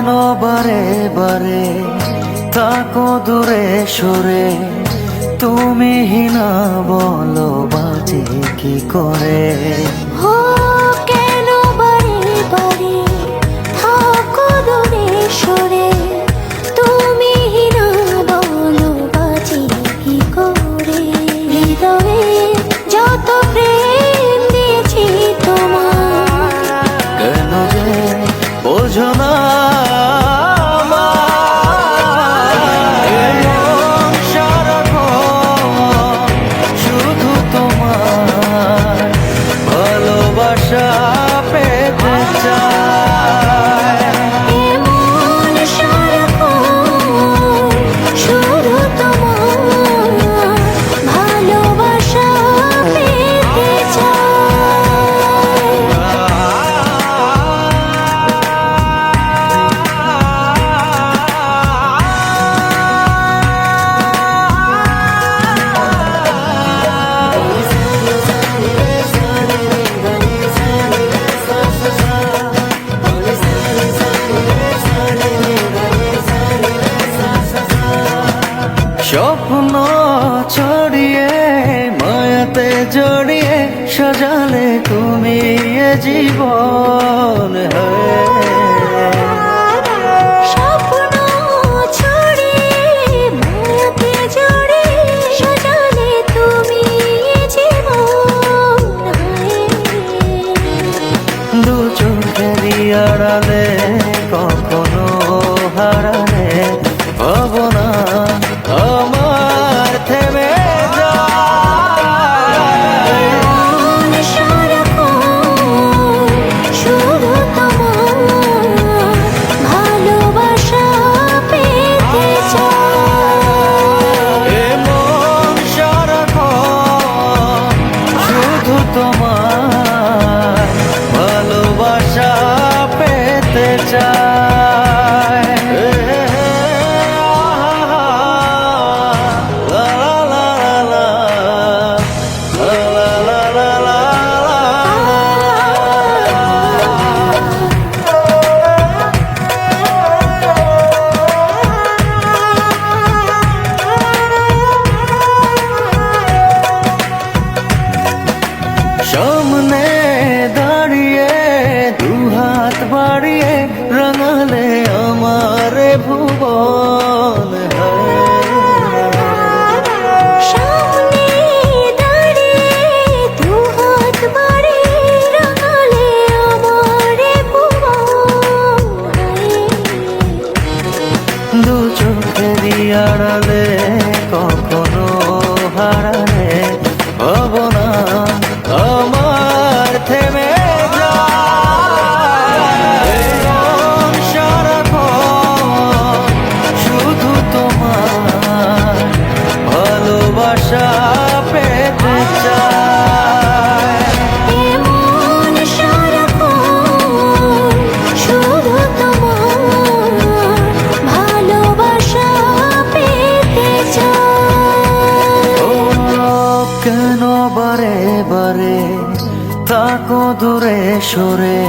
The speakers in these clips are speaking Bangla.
কেন বারে বারে তাকো দূরে সরে, তুমি হিনা বলো বাজে কি করে। ও কেন বারে বারে থাকো দূরে সরে, তুমি হিনা বলো বাজে কি করে। হৃদয়ে যত প্রেম দিয়েছি তোমার, কেন যে বোঝো না শুধু তোমার ভালোবাসা পেতে চায়। এমন সারাক্ষণ শুধু তোমার ভালোবাসা পেতে চাই। স্বপ্ন ছড়িয়ে মায়াতে জড়িয়ে সাজালে তুমি এ জীবন। স্বপ্ন ছড়িয়ে মায়াতে জড়িয়ে সাজালে তুমি এ জীবন। দু চোখেরই আড়ালে কখনো হারালে ভাবনা আমার থেমে যায়। এমন সারাক্ষণ শুধু তোমার ভালোবাসা পেতে চাই। এমন সারাক্ষণ শুধু তোমার ভালোবাসা পেতে চায়। লা লা লা লা লা লা লা লা সামনে দাঁড়িয়ে দুহাত বাড়িয়ে রাঙালে আমার ভুবন। সামনে দাঁড়িয়ে দুহাত বাড়িয়ে রাঙালে আমার ভুবন। দু চোখেরই আড়ালে কখনো হারালে ভাবনা আমার থেমে যায়। এমন সারাক্ষণ শুধু তোমার ভালোবাসা পেতে চায়। এমন সারাক্ষণ শুধু তোমার ভালোবাসা পেতে চাই। ও কেন বারে বারে তাকো দূরে সরে,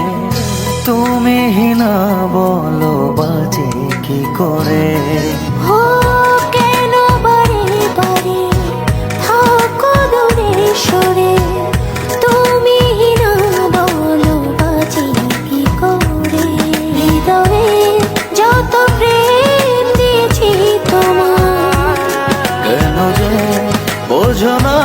তুমি হিনা বলো বাজে কি করে। ও কেন বারে বারে থাকো দূরে সরে, তুমি হিনা বলো বাজে কি করে। হৃদয়ে যত প্রেম দিয়েছি তোমার, কেন যে বোঝো না